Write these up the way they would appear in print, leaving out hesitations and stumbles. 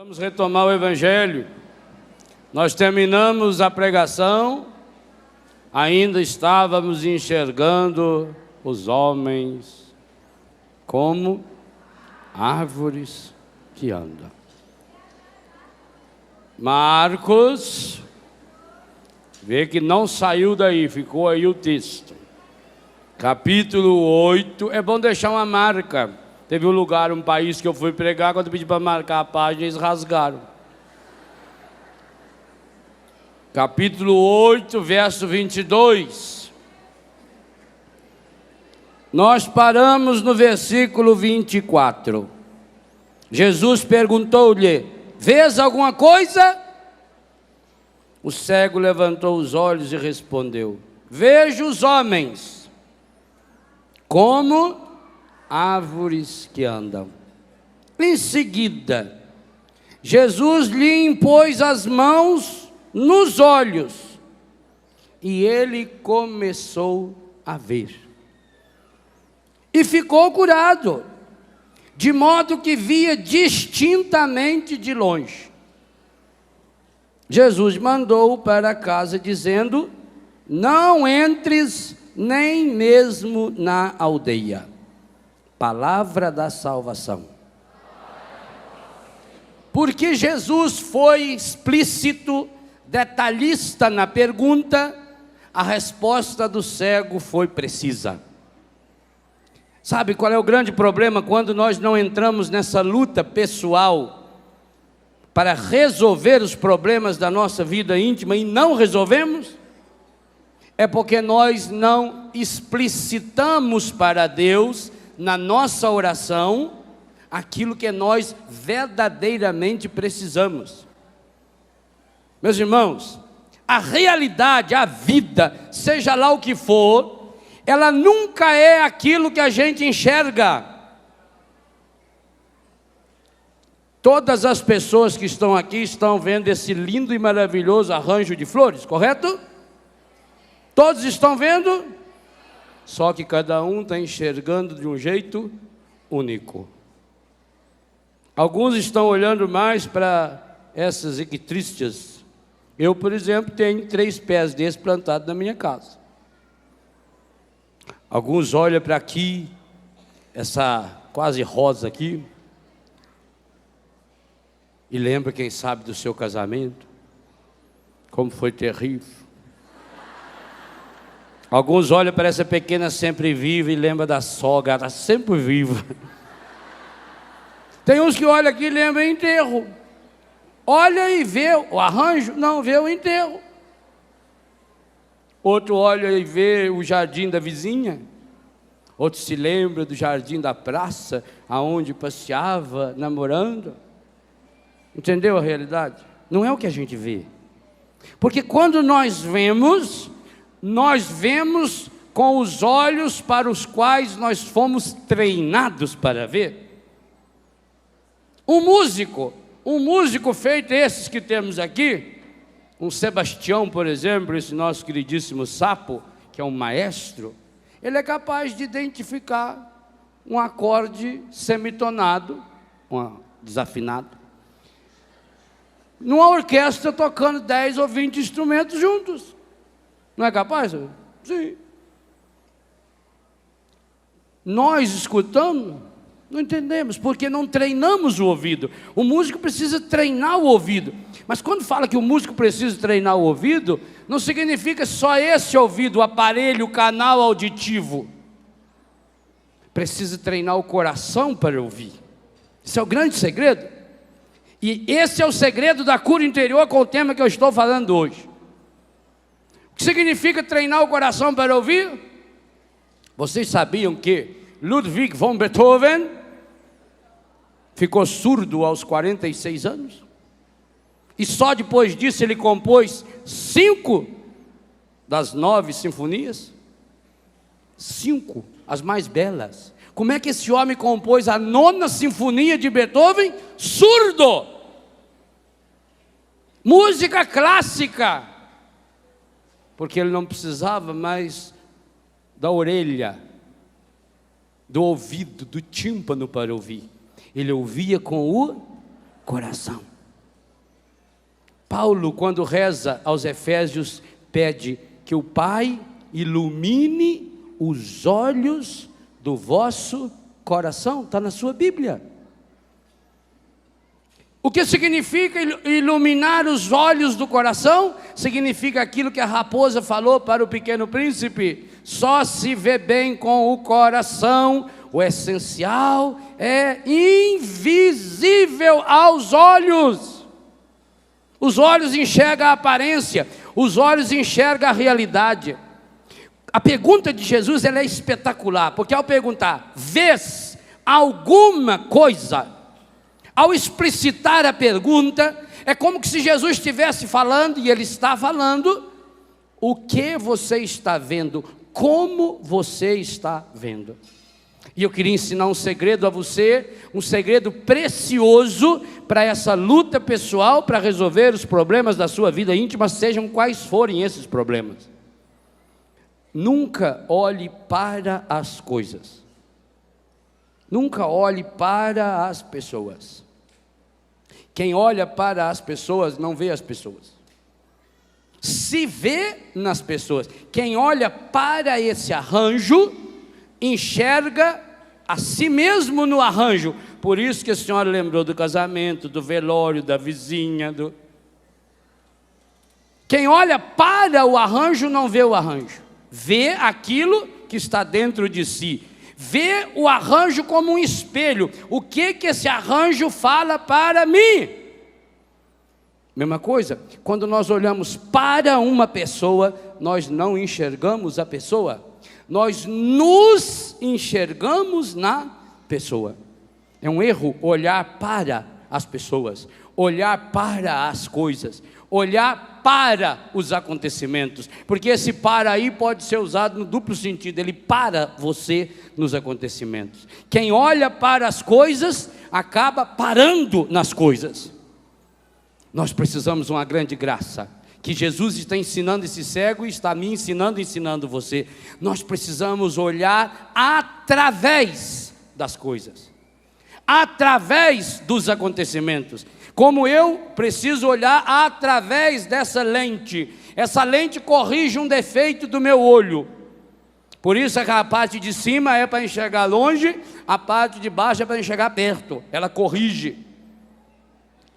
Vamos retomar o Evangelho. Nós terminamos a pregação, ainda estávamos enxergando os homens como árvores que andam. Marcos, vê que não saiu daí, ficou aí o texto. Capítulo 8, é bom deixar uma marca. Teve um lugar, um país que eu fui pregar, quando eu pedi para marcar a página, eles rasgaram. Capítulo 8, verso 22. Nós paramos no versículo 24. Jesus perguntou-lhe: vês alguma coisa? O cego levantou os olhos e respondeu: vejo os homens como árvores que andam. Em seguida, Jesus lhe impôs as mãos nos olhos e ele começou a ver. E ficou curado, de modo que via distintamente de longe. Jesus mandou-o para casa, dizendo: não entres nem mesmo na aldeia. Palavra da salvação. Porque Jesus foi explícito, detalhista na pergunta, a resposta do cego foi precisa. Sabe qual é o grande problema quando nós não entramos nessa luta pessoal para resolver os problemas da nossa vida íntima e não resolvemos? É porque nós não explicitamos para Deus, na nossa oração, aquilo que nós verdadeiramente precisamos. Meus irmãos, a realidade, a vida, seja lá o que for, ela nunca é aquilo que a gente enxerga. Todas as pessoas que estão aqui estão vendo esse lindo e maravilhoso arranjo de flores, correto? Todos estão vendo? Só que cada um está enxergando de um jeito único. Alguns estão olhando mais para essas ictrístias. Eu, por exemplo, tenho 3 pés desses plantados na minha casa. Alguns olham para aqui, essa quase rosa aqui, e lembra, quem sabe, do seu casamento, como foi terrível. Alguns olham para essa pequena sempre viva e lembram da sogra, ela sempre viva. Tem uns que olham aqui e lembram enterro. Olha e vê o arranjo, não vê o enterro. Outro olha e vê o jardim da vizinha. Outro se lembra do jardim da praça, aonde passeava, namorando. Entendeu a realidade? Não é o que a gente vê. Porque quando nós vemos com os olhos para os quais nós fomos treinados para ver. Um músico feito esses que temos aqui, um Sebastião, por exemplo, esse nosso queridíssimo Sapo, que é um maestro, ele é capaz de identificar um acorde semitonado, desafinado, numa orquestra tocando 10 ou 20 instrumentos juntos. Não é capaz? Sim. Nós escutamos, não entendemos, porque não treinamos o ouvido. O músico precisa treinar o ouvido. Mas quando fala que o músico precisa treinar o ouvido, não significa só esse ouvido, o aparelho, o canal auditivo. Precisa treinar o coração para ouvir. Esse é o grande segredo. E esse é o segredo da cura interior com o tema que eu estou falando hoje. O que significa treinar o coração para ouvir? Vocês sabiam que Ludwig von Beethoven ficou surdo aos 46 anos? E só depois disso ele compôs 5 das 9 sinfonias? 5, as mais belas. Como é que esse homem compôs a 9ª sinfonia de Beethoven? Surdo! Música clássica! Porque ele não precisava mais da orelha, do ouvido, do tímpano para ouvir. Ele ouvia com o coração. Paulo, quando reza aos Efésios, pede que o Pai ilumine os olhos do vosso coração. Está na sua Bíblia. O que significa iluminar os olhos do coração? Significa aquilo que a raposa falou para o pequeno príncipe: só se vê bem com o coração, o essencial é invisível aos olhos. Os olhos enxergam a aparência, os olhos enxergam a realidade. A pergunta de Jesus, ela é espetacular, porque ao perguntar, vês alguma coisa? Ao explicitar a pergunta, é como se Jesus estivesse falando, e Ele está falando, o que você está vendo, como você está vendo. E eu queria ensinar um segredo a você, um segredo precioso para essa luta pessoal, para resolver os problemas da sua vida íntima, sejam quais forem esses problemas. Nunca olhe para as coisas. Nunca olhe para as pessoas. Quem olha para as pessoas não vê as pessoas. Se vê nas pessoas. Quem olha para esse arranjo, enxerga a si mesmo no arranjo. Por isso que a senhora lembrou do casamento, do velório, da vizinha. Quem olha para o arranjo não vê o arranjo. Vê aquilo que está dentro de si. Vê o arranjo como um espelho. O que esse arranjo fala para mim? Mesma coisa, quando nós olhamos para uma pessoa, nós não enxergamos a pessoa. Nós nos enxergamos na pessoa. É um erro olhar para as pessoas, olhar para as coisas, olhar para os acontecimentos, porque esse para aí pode ser usado no duplo sentido. Ele para você nos acontecimentos. Quem olha para as coisas acaba parando nas coisas. Nós precisamos de uma grande graça que Jesus está ensinando esse cego e está me ensinando você. Nós precisamos olhar através das coisas, através dos acontecimentos. Como eu preciso olhar através dessa lente. Essa lente corrige um defeito do meu olho. Por isso a parte de cima é para enxergar longe, a parte de baixo é para enxergar perto. Ela corrige.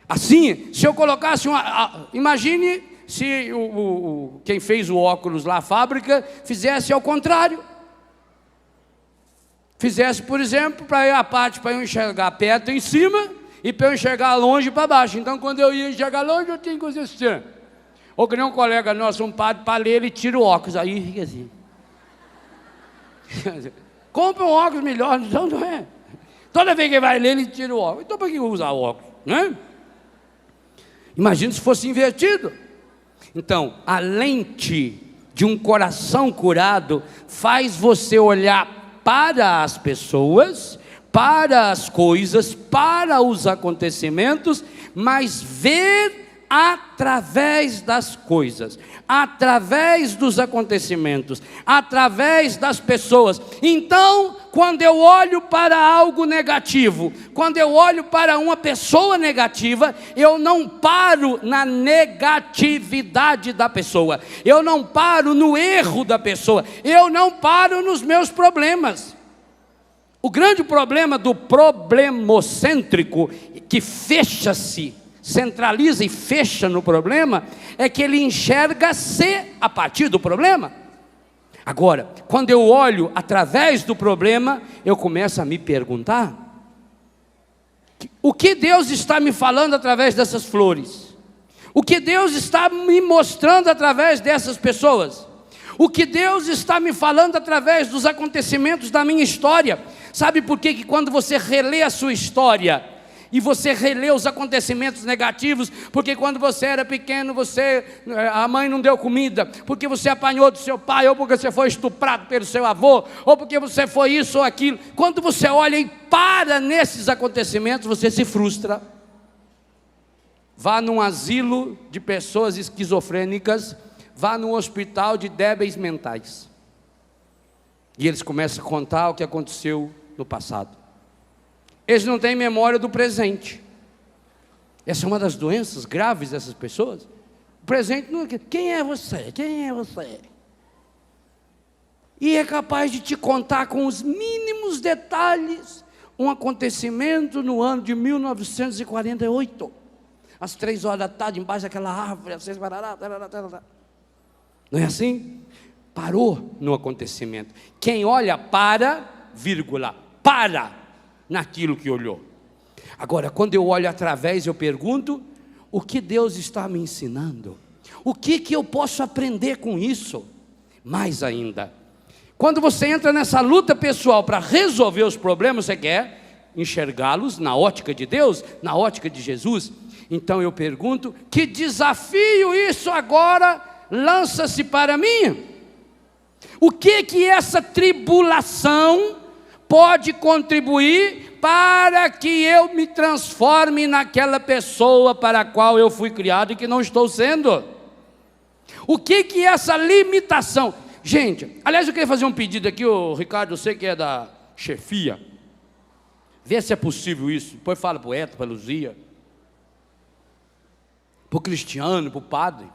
Assim, se eu colocasse imagine se quem fez o óculos lá, a fábrica, fizesse ao contrário. Fizesse, por exemplo, para a parte para eu enxergar perto em cima e para eu enxergar longe para baixo. Então, quando eu ia enxergar longe, eu tinha que fazer assim. Ou que nem um colega nosso, um padre, para ler, ele tira o óculos, aí fica assim. Compra um óculos melhor, então não é. Toda vez que ele vai ler, ele tira o óculos. Então, para que usar o óculos? Né? Imagina se fosse invertido. Então, a lente de um coração curado faz você olhar para as pessoas, para as coisas, para os acontecimentos, mas ver através das coisas, através dos acontecimentos, através das pessoas. Então, quando eu olho para algo negativo, quando eu olho para uma pessoa negativa, eu não paro na negatividade da pessoa, eu não paro no erro da pessoa, eu não paro nos meus problemas. O grande problema do problemocêntrico, que fecha-se, centraliza e fecha no problema, é que ele enxerga-se a partir do problema. Agora, quando eu olho através do problema, eu começo a me perguntar: o que Deus está me falando através dessas flores? O que Deus está me mostrando através dessas pessoas? O que Deus está me falando através dos acontecimentos da minha história? Sabe por quê? Que quando você relê a sua história e você relê os acontecimentos negativos, porque quando você era pequeno, a mãe não deu comida, porque você apanhou do seu pai, ou porque você foi estuprado pelo seu avô, ou porque você foi isso ou aquilo. Quando você olha e para nesses acontecimentos, você se frustra. Vá num asilo de pessoas esquizofrênicas, vá num hospital de débeis mentais, e eles começam a contar o que aconteceu no passado. Eles não têm memória do presente. Essa é uma das doenças graves dessas pessoas. O presente não é: quem é você? Quem é você? E é capaz de te contar com os mínimos detalhes um acontecimento no ano de 1948, às 3 horas da tarde, embaixo daquela árvore, às 6, não é assim? Parou no acontecimento. Quem olha para, vírgula, para naquilo que olhou. Agora, quando eu olho através, eu pergunto: o que Deus está me ensinando? O que eu posso aprender com isso? Mais ainda, quando você entra nessa luta pessoal para resolver os problemas, você quer enxergá-los na ótica de Deus, na ótica de Jesus. Então eu pergunto: que desafio isso agora lança-se para mim? O que essa tribulação pode contribuir para que eu me transforme naquela pessoa para a qual eu fui criado e que não estou sendo? O que essa limitação... Gente, aliás, eu queria fazer um pedido aqui, o Ricardo, eu sei que é da chefia, vê se é possível isso, depois fala para o Eto, para a Luzia, para o Cristiano, para o padre,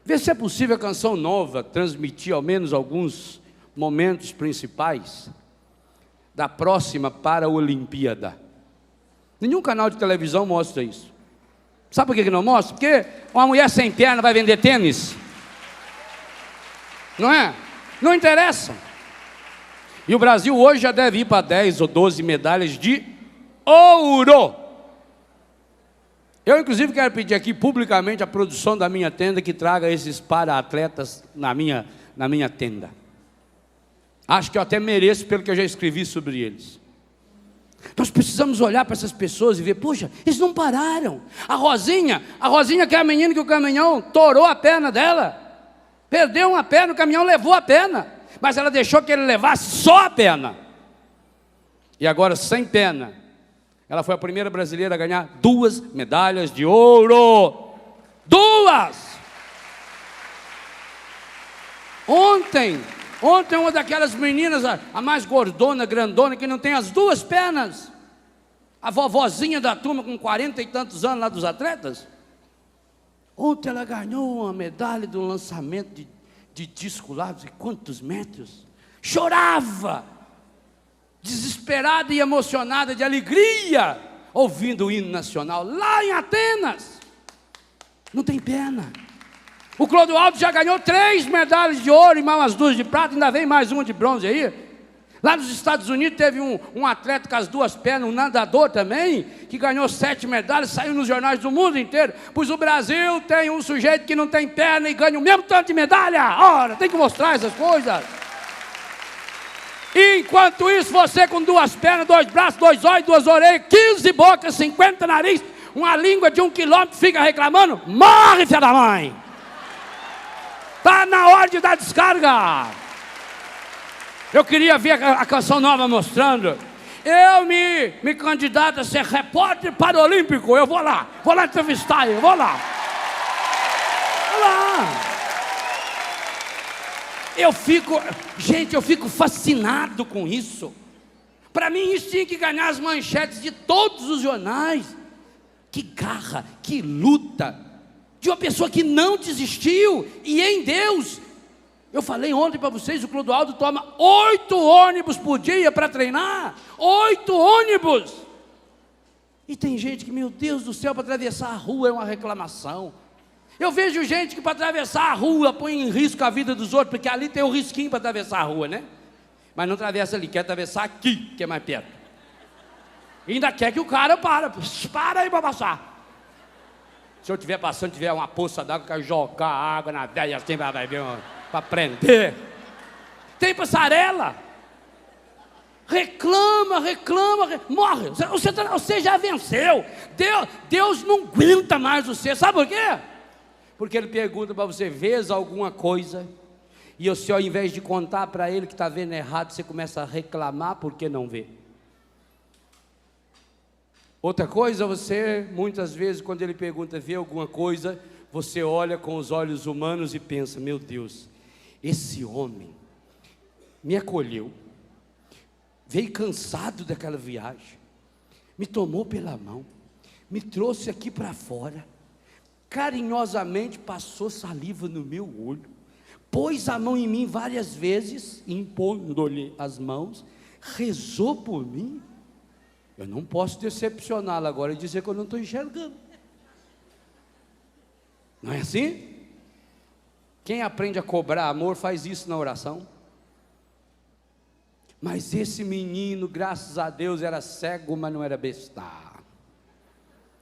vê se é possível a canção nova transmitir ao menos alguns momentos principais da próxima Paraolimpíada. Nenhum canal de televisão mostra isso. Sabe por que não mostra? Porque uma mulher sem perna vai vender tênis, não é? Não interessa. E o Brasil hoje já deve ir para 10 ou 12 medalhas de ouro. Eu inclusive quero pedir aqui publicamente a produção da minha tenda que traga esses para-atletas na minha tenda. Acho que eu até mereço pelo que eu já escrevi sobre eles. Nós precisamos olhar para essas pessoas e ver: poxa, eles não pararam. A Rosinha que é a menina que o caminhão torou a perna dela, perdeu uma perna, o caminhão levou a perna, mas ela deixou que ele levasse só a perna. E agora, sem perna, ela foi a primeira brasileira a ganhar 2 medalhas de ouro. 2! Ontem uma daquelas meninas, a mais gordona, grandona, que não tem as 2 pernas, a vovozinha da turma com 40 e tantos anos lá dos atletas, ontem ela ganhou uma medalha do lançamento de disco lá, não sei quantos metros, chorava, desesperada e emocionada de alegria, ouvindo o hino nacional, lá em Atenas. Não tem perna. O Clodoaldo já ganhou 3 medalhas de ouro e mais umas 2 de prata, ainda vem mais uma de bronze aí. Lá nos Estados Unidos teve um atleta com as 2 pernas, um nadador também, que ganhou 7 medalhas, saiu nos jornais do mundo inteiro. Pois o Brasil tem um sujeito que não tem perna e ganha o mesmo tanto de medalha. Ora, tem que mostrar essas coisas. E enquanto isso, você com 2 pernas, 2 braços, 2 olhos, 2 orelhas, 15 bocas, 50 nariz, uma língua de 1 quilômetro, fica reclamando: morre, filha da mãe! Está na hora de dar descarga. Eu queria ver a canção nova mostrando. Eu me candidato a ser repórter paralímpico. Eu vou lá entrevistar, eu vou lá. Eu fico fascinado com isso. Para mim isso tinha que ganhar as manchetes de todos os jornais. Que garra, que luta de uma pessoa que não desistiu, e em Deus. Eu falei ontem para vocês, o Clodoaldo toma 8 ônibus por dia para treinar. 8 ônibus. E tem gente que, meu Deus do céu, para atravessar a rua é uma reclamação. Eu vejo gente que para atravessar a rua põe em risco a vida dos outros, porque ali tem o risquinho para atravessar a rua, né? Mas não atravessa ali, quer atravessar aqui, que é mais perto. E ainda quer que o cara para aí para passar. Se eu estiver passando, tiver uma poça d'água, eu quero jogar água na velha assim para prender. Tem passarela. Reclama, morre. Você já venceu. Deus não aguenta mais você. Sabe por quê? Porque Ele pergunta para você: vês alguma coisa? E você, ao invés de contar para Ele que está vendo errado, você começa a reclamar porque não vê. Outra coisa, você, muitas vezes, quando Ele pergunta, vê alguma coisa, você olha com os olhos humanos e pensa: meu Deus, esse homem me acolheu, veio cansado daquela viagem, me tomou pela mão, me trouxe aqui para fora, carinhosamente passou saliva no meu olho, pôs a mão em mim várias vezes, impondo-lhe as mãos, rezou por mim. Eu não posso decepcioná-la agora e dizer que eu não estou enxergando. Não é assim? Quem aprende a cobrar amor faz isso na oração. Mas esse menino, graças a Deus, era cego, mas não era besta.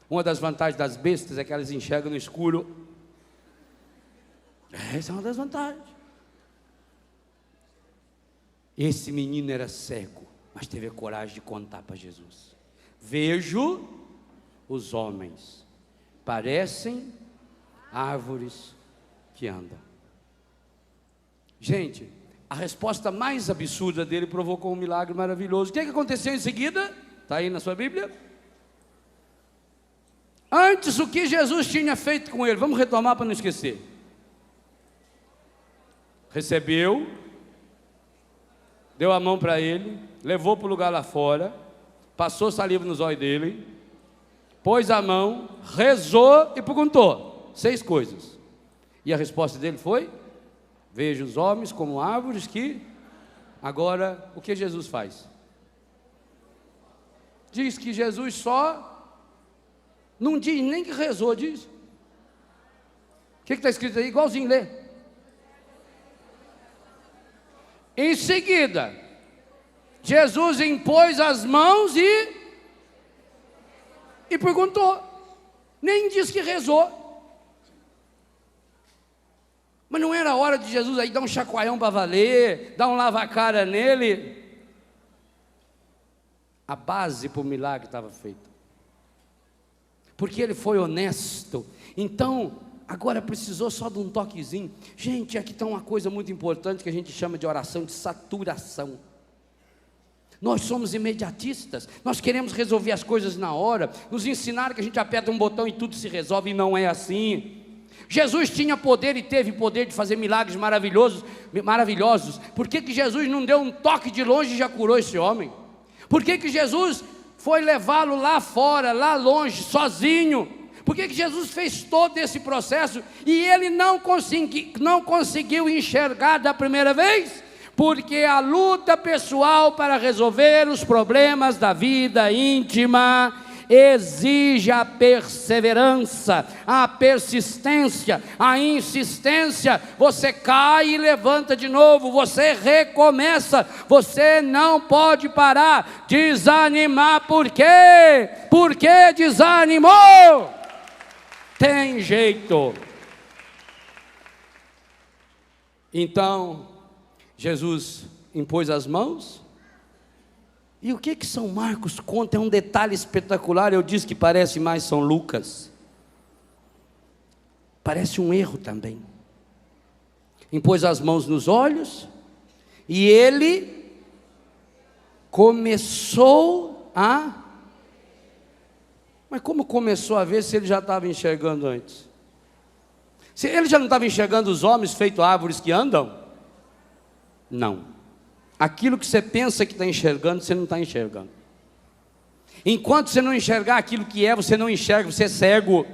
Uma das vantagens das bestas é que elas enxergam no escuro. Essa é uma das vantagens. Esse menino era cego, mas teve a coragem de contar para Jesus: vejo os homens, parecem árvores que andam. Gente, a resposta mais absurda dele provocou um milagre maravilhoso. O que aconteceu em seguida? Está aí na sua Bíblia? Antes, o que Jesus tinha feito com ele? Vamos retomar para não esquecer. Recebeu, deu a mão para ele, levou para o lugar lá fora, passou saliva nos olhos dele, pôs a mão, rezou e perguntou 6 coisas. E a resposta dele foi: vejo os homens como árvores que... Agora, o que Jesus faz? Diz que Jesus só... Não diz nem que rezou, diz. O que está escrito aí? Igualzinho, lê. Em seguida, Jesus impôs as mãos e perguntou. Nem diz que rezou. Mas não era hora de Jesus aí dar um chacoalhão para valer, dar um lava-cara nele? A base para o milagre estava feita, porque ele foi honesto. Então, agora precisou só de um toquezinho. Gente, aqui está uma coisa muito importante que a gente chama de oração de saturação. Nós somos imediatistas, nós queremos resolver as coisas na hora. Nos ensinaram que a gente aperta um botão e tudo se resolve, e não é assim. Jesus tinha poder e teve poder de fazer milagres maravilhosos. Por que Jesus não deu um toque de longe e já curou esse homem? Por que Jesus foi levá-lo lá fora, lá longe, sozinho? Por que Jesus fez todo esse processo e ele não conseguiu enxergar da primeira vez? Porque a luta pessoal para resolver os problemas da vida íntima exige a perseverança, a persistência, a insistência. Você cai e levanta de novo, você recomeça, você não pode parar. Desanimar por quê? Por que desanimou? Tem jeito. Então, Jesus impôs as mãos. E o que São Marcos conta é um detalhe espetacular. Eu disse que parece mais São Lucas. Parece um erro também. Impôs as mãos nos olhos e ele começou a... Mas como começou a ver se ele já estava enxergando antes? Se ele já não estava enxergando os homens feito árvores que andam? Não. Aquilo que você pensa que está enxergando, você não está enxergando. Enquanto você não enxergar aquilo que é, você não enxerga, você é cego.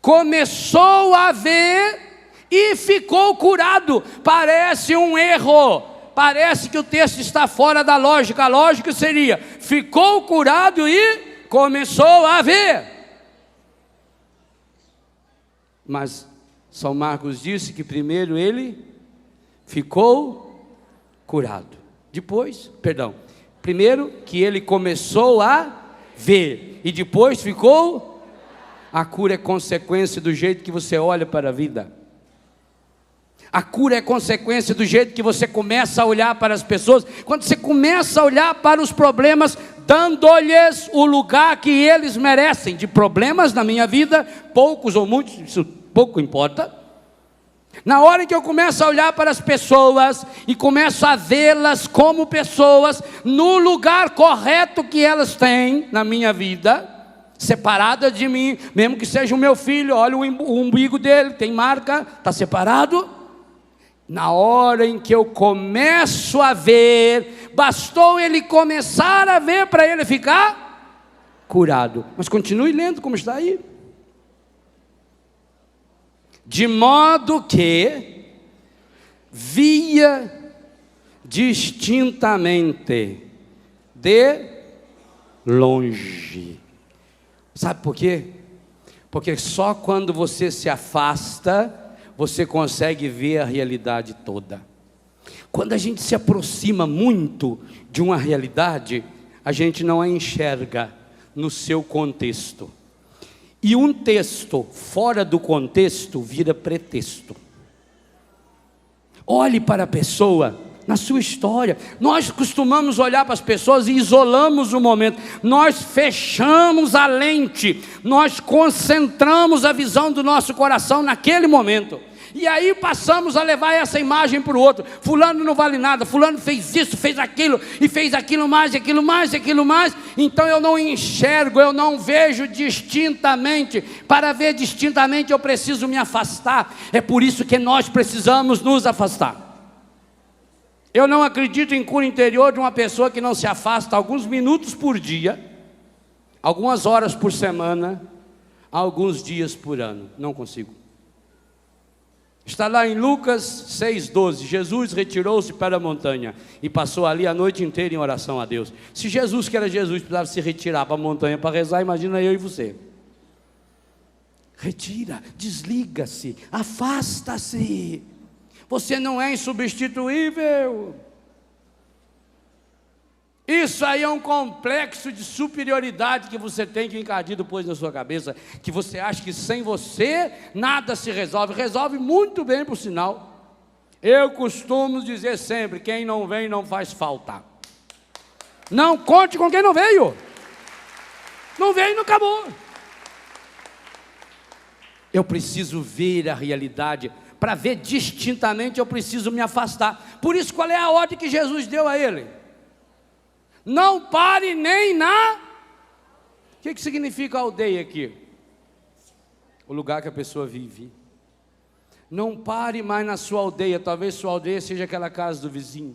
Começou a ver e ficou curado. Parece um erro, parece que o texto está fora da lógica. A lógica seria: ficou curado e começou a ver. Mas São Marcos disse que primeiro ele ficou curado. Primeiro que ele começou a ver e depois ficou. A cura é consequência do jeito que você olha para a vida. A cura é consequência do jeito que você começa a olhar para as pessoas. Quando você começa a olhar para os problemas, dando-lhes o lugar que eles merecem. De problemas na minha vida, poucos ou muitos, isso pouco importa. Na hora que eu começo a olhar para as pessoas e começo a vê-las como pessoas, no lugar correto que elas têm na minha vida, separadas de mim, mesmo que seja o meu filho, olha o umbigo dele, tem marca, está separado. Na hora em que eu começo a ver, bastou ele começar a ver para ele ficar curado. Mas continue lendo como está aí. De modo que via distintamente de longe. Sabe por quê? Porque só quando você se afasta, você consegue ver a realidade toda. Quando a gente se aproxima muito de uma realidade, a gente não a enxerga no seu contexto. E um texto fora do contexto vira pretexto. Olhe para a pessoa na sua história. Nós costumamos olhar para as pessoas e isolamos o momento. Nós fechamos a lente. Nós concentramos a visão do nosso coração naquele momento. E aí passamos a levar essa imagem para o outro. Fulano não vale nada, fulano fez isso, fez aquilo, e fez aquilo mais, aquilo mais, aquilo mais. Então eu não enxergo, eu não vejo distintamente. Para ver distintamente eu preciso me afastar. É por isso que nós precisamos nos afastar. Eu não acredito em cura interior de uma pessoa que não se afasta alguns minutos por dia, algumas horas por semana, alguns dias por ano. Não consigo. Está lá em Lucas 6,12, Jesus retirou-se para a montanha e passou ali a noite inteira em oração a Deus. Se Jesus, que era Jesus, precisava se retirar para a montanha para rezar, imagina eu e você. Retira, desliga-se, afasta-se. Você não é insubstituível. Isso aí é um complexo de superioridade que você tem que encardir depois na sua cabeça, que você acha que sem você nada se resolve. Resolve muito bem, por sinal. Eu costumo dizer sempre, quem não vem não faz falta. Não conte com quem não veio. Não veio e não acabou. Eu preciso ver a realidade. Para ver distintamente eu preciso me afastar. Por isso, qual é a ordem que Jesus deu a ele? Não pare nem na... O que significa aldeia aqui? O lugar que a pessoa vive. Não pare mais na sua aldeia. Talvez sua aldeia seja aquela casa do vizinho.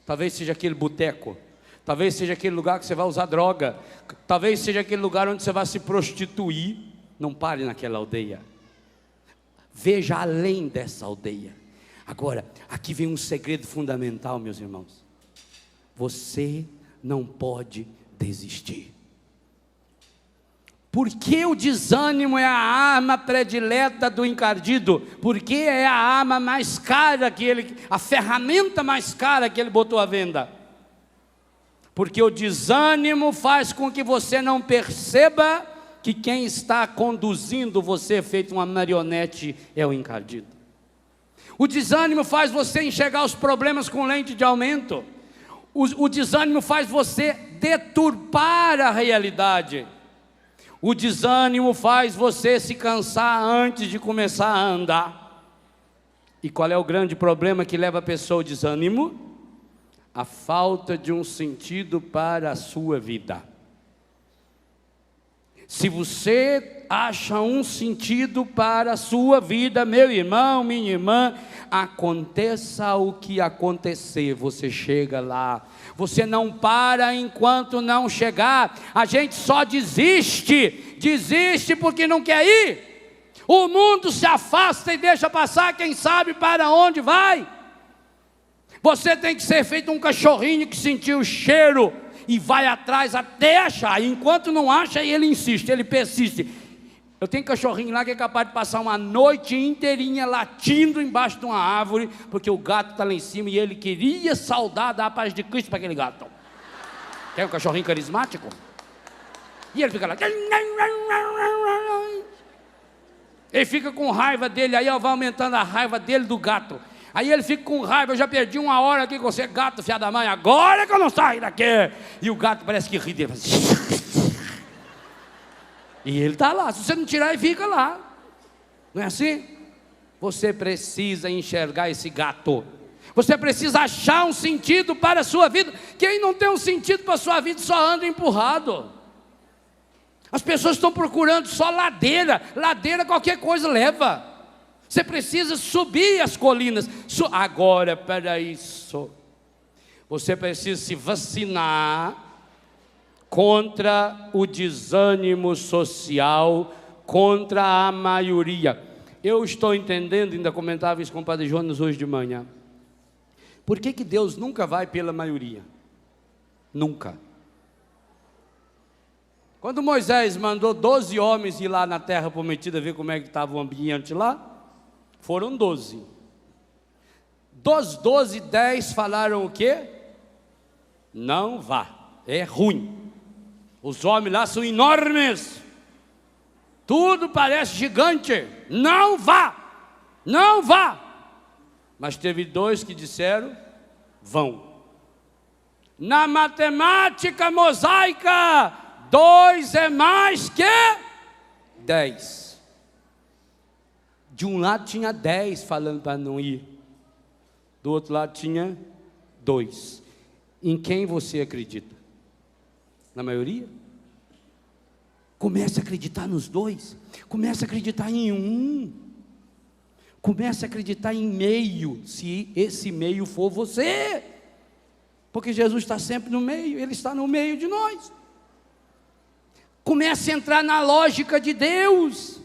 Talvez seja aquele boteco. Talvez seja aquele lugar que você vai usar droga. Talvez seja aquele lugar onde você vai se prostituir. Não pare naquela aldeia. Veja além dessa aldeia. Agora, aqui vem um segredo fundamental, meus irmãos. Você não pode desistir. Porque o desânimo é a arma predileta do encardido? Porque é a arma mais cara que ele, a ferramenta mais cara que ele botou à venda. Porque o desânimo faz com que você não perceba que quem está conduzindo você, feito uma marionete, é o encardido. O desânimo faz você enxergar os problemas com lente de aumento. O desânimo faz você deturpar a realidade. O desânimo faz você se cansar antes de começar a andar. E qual é o grande problema que leva a pessoa ao desânimo? A falta de um sentido para a sua vida. Se você acha um sentido para a sua vida, meu irmão, minha irmã, aconteça o que acontecer, você chega lá. Você não para enquanto não chegar. A gente só desiste porque não quer ir. O mundo se afasta e deixa passar quem sabe para onde vai. Você tem que ser feito um cachorrinho que sentiu o cheiro e vai atrás até achar. E enquanto não acha, ele insiste, ele persiste. Eu tenho cachorrinho lá que é capaz de passar uma noite inteirinha latindo embaixo de uma árvore, porque o gato está lá em cima e ele queria saudar da paz de Cristo para aquele gato. Quer um cachorrinho carismático? E ele fica lá. Ele fica com raiva dele, aí vai aumentando a raiva dele do gato. Aí ele fica com raiva, eu já perdi uma hora aqui com você, gato, fiado da mãe, agora que eu não saio daqui. E o gato parece que ri dele. E ele está lá, se você não tirar, ele fica lá. Não é assim? Você precisa enxergar esse gato. Você precisa achar um sentido para a sua vida. Quem não tem um sentido para a sua vida só anda empurrado. As pessoas estão procurando só ladeira. Ladeira qualquer coisa leva. Você precisa subir as colinas. Agora, para isso, você precisa se vacinar contra o desânimo social, contra a maioria. Eu estou entendendo, ainda comentava isso com o Padre Jonas hoje de manhã. Por que Deus nunca vai pela maioria? Nunca. Quando Moisés mandou 12 homens ir lá na terra prometida ver como é que estava o ambiente lá, foram 12. Dos 12, 10 falaram o quê? Não vá, é ruim. Os homens lá são enormes, tudo parece gigante, não vá, não vá. Mas teve 2 que disseram, vão. Na matemática mosaica, 2 é mais que 10. De um lado tinha 10 falando para não ir, do outro lado tinha 2. Em quem você acredita? Na maioria? Comece a acreditar nos 2. Comece a acreditar em um. Comece a acreditar em meio, se esse meio for você. Porque Jesus está sempre no meio, Ele está no meio de nós. Comece a entrar na lógica de Deus.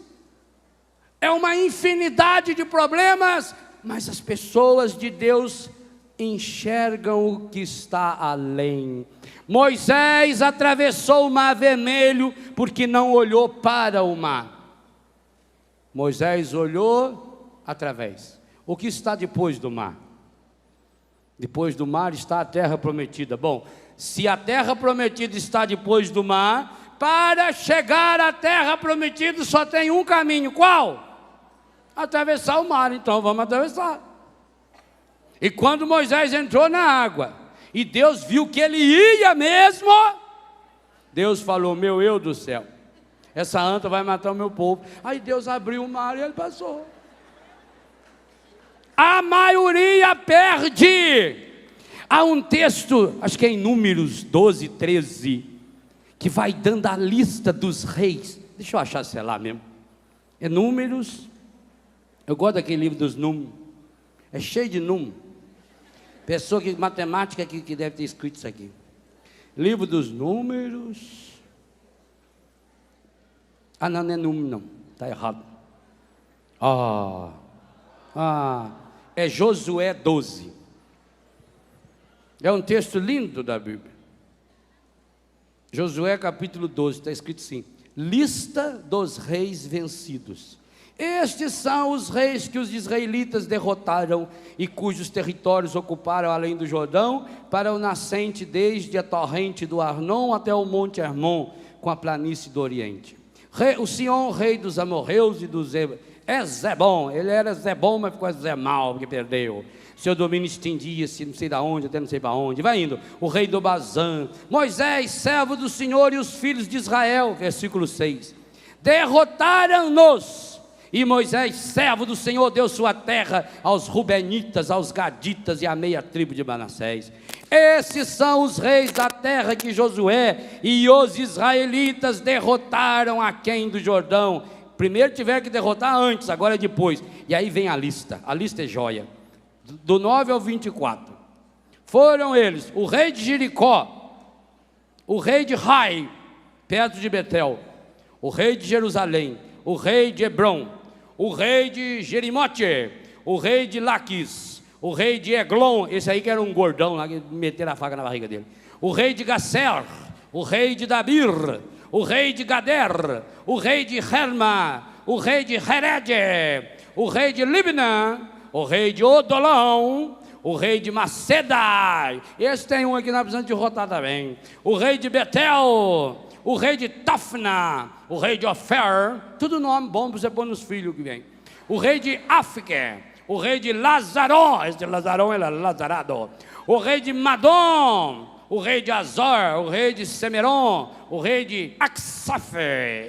É uma infinidade de problemas, mas as pessoas de Deus enxergam o que está além. Moisés atravessou o mar vermelho porque não olhou para o mar. Moisés olhou através. O que está depois do mar? Depois do mar está a terra prometida. Bom, se a terra prometida está depois do mar, para chegar à terra prometida só tem um caminho. Qual? Atravessar o mar. Então vamos atravessar. E quando Moisés entrou na água, e Deus viu que ele ia mesmo, Deus falou, meu eu do céu, essa anta vai matar o meu povo. Aí Deus abriu o mar e ele passou. A maioria perde. Há um texto, acho que é em Números 12, 13, que vai dando a lista dos reis. Deixa eu achar se é lá mesmo. É Números. Eu gosto daquele livro dos números. É cheio de números. Pessoa que matemática que deve ter escrito isso aqui. Livro dos Números. Ah, não é número não. Está errado. É Josué 12. É um texto lindo da Bíblia. Josué capítulo 12, está escrito assim: lista dos reis vencidos. Estes são os reis que os israelitas derrotaram e cujos territórios ocuparam além do Jordão, para o nascente desde a torrente do Arnon até o monte Hermon, com a planície do Oriente. O Sion, rei dos amorreus e dos Zebom, ele era Zebom, mas ficou Zemal, porque perdeu. Seu domínio estendia-se, não sei de onde, até não sei para onde. Vai indo, o rei do Bazã. Moisés, servo do Senhor, e os filhos de Israel, versículo 6, derrotaram-nos. E Moisés, servo do Senhor, deu sua terra aos Rubenitas, aos Gaditas e à meia tribo de Manassés. Esses são os reis da terra que Josué e os israelitas derrotaram aquém do Jordão. Primeiro tiveram que derrotar antes, agora é depois. E aí vem a lista é joia. Do 9 ao 24. Foram eles, o rei de Jericó, o rei de Rai, perto de Betel, o rei de Jerusalém, o rei de Hebron, o rei de Jerimote, o rei de Laquis, o rei de Eglon, esse aí que era um gordão lá, que meteram a faca na barriga dele, o rei de Gasser, o rei de Dabir, o rei de Gader, o rei de Herma, o rei de Hered, o rei de Libna, o rei de Odolão, o rei de Maceda, esse tem um aqui que nós precisamos derrotar também, o rei de Betel, o rei de Tafna, o rei de Ofer, tudo nome bom para você pôr nos filhos que vem, o rei de África, o rei de Lazaron, esse de Lazaron era Lazarado, o rei de Madom, o rei de Azor, o rei de Semeron, o rei de Aksaf,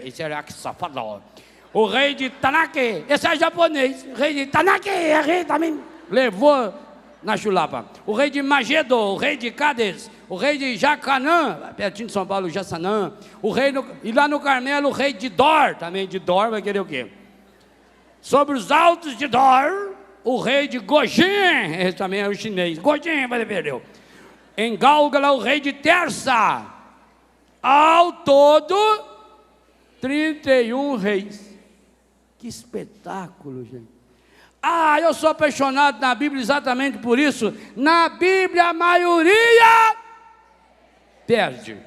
esse era Aksafador, o rei de Tanake, esse é japonês, o rei de Tanake, é rei também, levou na chulapa, o rei de Magedo, o rei de Cádiz, o rei de Jacanã, pertinho de São Paulo, Jassanã, e lá no Carmelo, o rei de Dor, também de Dor vai querer o quê? Sobre os altos de Dor, o rei de Gojin, esse também é o chinês, Gojin, mas ele perdeu. Em Gálgala, o rei de Terça, Ao todo, 31 reis. Que espetáculo, gente. Eu sou apaixonado na Bíblia exatamente por isso. Na Bíblia, a maioria perde.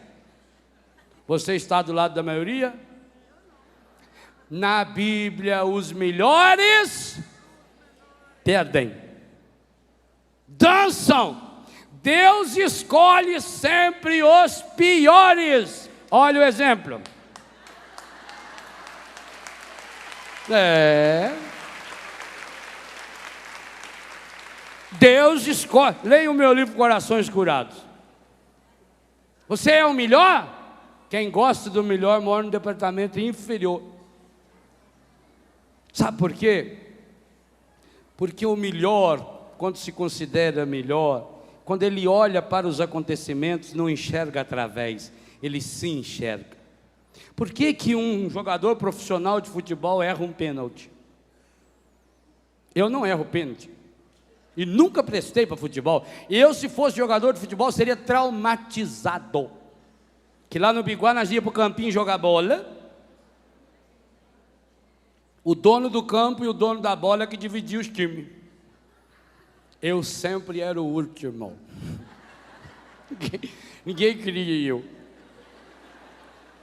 Você está do lado da maioria? Na Bíblia, os melhores perdem. Dançam. Deus escolhe sempre os piores. Olha o exemplo. Deus escolhe. Leia o meu livro Corações Curados. Você é o melhor? Quem gosta do melhor mora no departamento inferior. Sabe por quê? Porque o melhor, quando se considera melhor, quando ele olha para os acontecimentos, não enxerga através, ele se enxerga. Por que que um jogador profissional de futebol erra um pênalti? Eu não erro pênalti. E nunca prestei para futebol. Eu, se fosse jogador de futebol, seria traumatizado. Que lá no Biguá nós íamos para o campinho jogar bola. O dono do campo e o dono da bola que dividiam os times. Eu sempre era o último. Ninguém queria eu.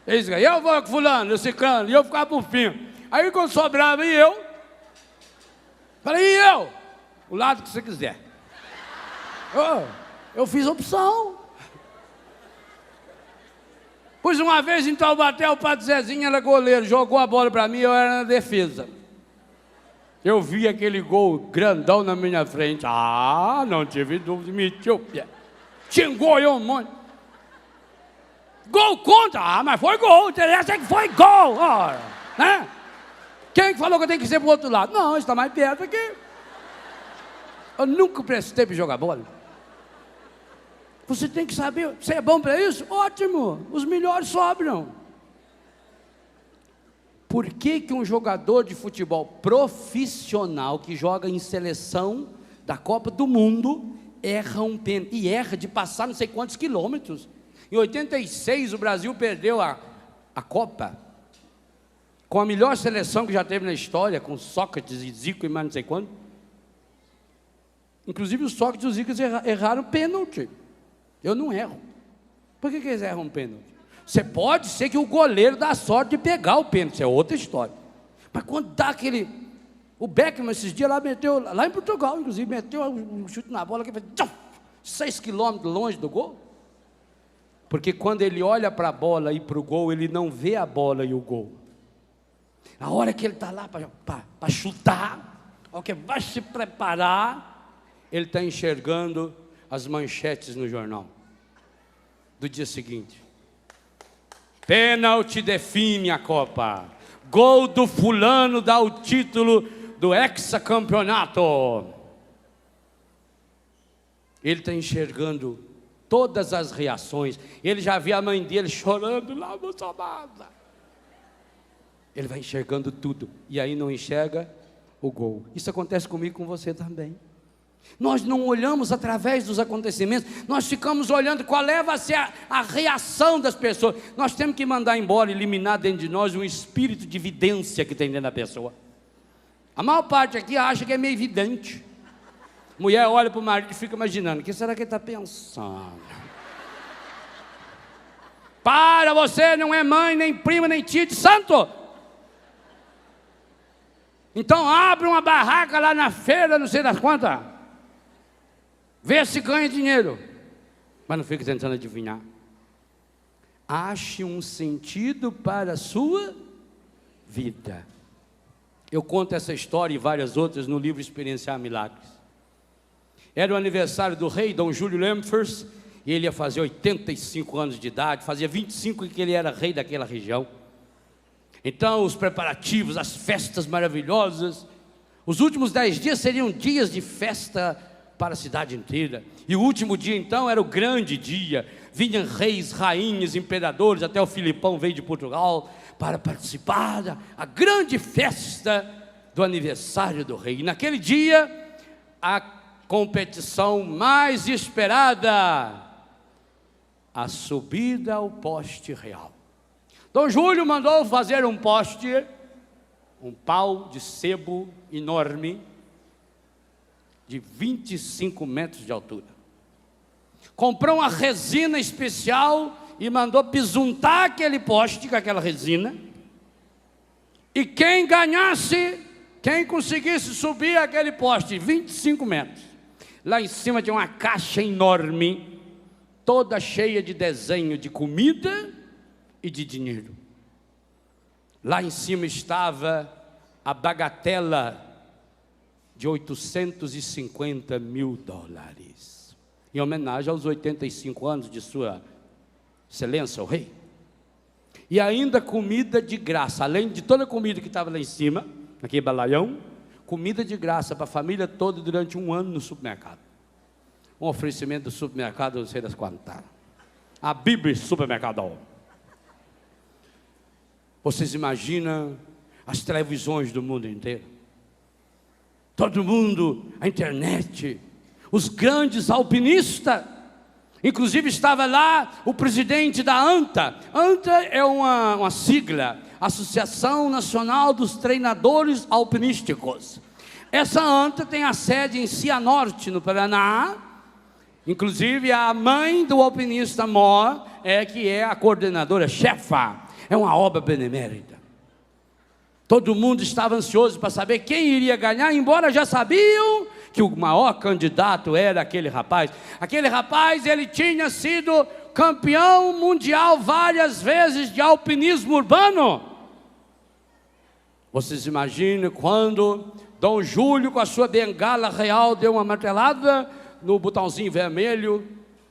Eles diziam, eu vou com fulano, eu ciclano, e eu ficava por fim. Aí quando sobrava eu, falei, e eu? O lado que você quiser. Eu fiz opção. Pois uma vez em Taubaté, o Padre Zezinho era goleiro, jogou a bola para mim, eu era na defesa. Eu vi aquele gol grandão na minha frente. Não tive dúvida, metiu o pé. Xingou eu um monte. Gol contra! Mas foi gol, interessa é que foi gol. Né? Quem falou que eu tenho que ser pro outro lado? Não, está mais perto aqui. Eu nunca prestei para jogar bola. Você tem que saber, você é bom para isso? Ótimo, os melhores sobram. Por que que um jogador de futebol profissional que joga em seleção da Copa do Mundo erra um pênalti? E erra de passar não sei quantos quilômetros. Em 86 o Brasil perdeu a Copa com a melhor seleção que já teve na história, com Sócrates e Zico e mais não sei quanto. Inclusive os Sócrates e os Zico erraram pênalti. Eu não erro. Por que eles erram um pênalti? Você pode ser que o goleiro dá sorte de pegar o pênalti, isso é outra história. Mas quando dá aquele... O Beckham esses dias lá meteu, lá em Portugal inclusive, meteu um chute na bola que fez 6 quilômetros longe do gol. Porque quando ele olha para a bola e para o gol, ele não vê a bola e o gol. A hora que ele está lá para chutar, a hora que vai se preparar, ele está enxergando as manchetes no jornal do dia seguinte. Pênalti define a Copa. Gol do fulano dá o título do hexacampeonato. Ele está enxergando todas as reações. Ele já viu a mãe dele chorando lá, moçamada. Ele vai enxergando tudo. E aí não enxerga o gol. Isso acontece comigo e com você também. Nós não olhamos através dos acontecimentos, nós ficamos olhando qual vai ser a reação das pessoas. Nós temos que mandar embora, eliminar dentro de nós um espírito de vidência que tem dentro da pessoa. A maior parte aqui acha que é meio vidente. Mulher olha para o marido e fica imaginando, o que será que ele está pensando? Para, você não é mãe, nem prima, nem tia de santo. Então abre uma barraca lá na feira, não sei das quantas. Vê se ganha dinheiro, mas não fique tentando adivinhar. Ache um sentido para a sua vida. Eu conto essa história e várias outras no livro Experienciar Milagres. Era o aniversário do rei Dom Júlio Lemfers, e ele ia fazer 85 anos de idade, fazia 25 que ele era rei daquela região. Então os preparativos, as festas maravilhosas, os últimos 10 dias seriam dias de festa para a cidade inteira, e o último dia então era o grande dia. Vinham reis, rainhas, imperadores, até o Filipão veio de Portugal para participar da grande festa do aniversário do rei. E naquele dia, a competição mais esperada, a subida ao poste real. Dom Júlio mandou fazer um poste, um pau de sebo enorme, de 25 metros de altura. Comprou uma resina especial e mandou besuntar aquele poste com aquela resina. E quem conseguisse subir aquele poste, 25 metros, lá em cima tinha uma caixa enorme, toda cheia de desenho de comida e de dinheiro. Lá em cima estava a bagatela de $850 mil, em homenagem aos 85 anos de sua excelência, o rei. E ainda comida de graça, além de toda a comida que estava lá em cima, naquele balaião, comida de graça para a família toda durante um ano no supermercado. Um oferecimento do supermercado, não sei das quantas. A Bíblia Supermercado. Vocês imaginam as televisões do mundo inteiro? Todo mundo, a internet, os grandes alpinistas. Inclusive estava lá o presidente da ANTA. ANTA é uma sigla, Associação Nacional dos Treinadores Alpinísticos. Essa ANTA tem a sede em Cianorte, no Paraná. Inclusive a mãe do alpinista mor que é a coordenadora chefa. É uma obra benemérita. Todo mundo estava ansioso para saber quem iria ganhar, embora já sabiam que o maior candidato era aquele rapaz. Aquele rapaz, ele tinha sido campeão mundial várias vezes de alpinismo urbano. Vocês imaginam quando Dom Júlio, com a sua bengala real, deu uma martelada no botãozinho vermelho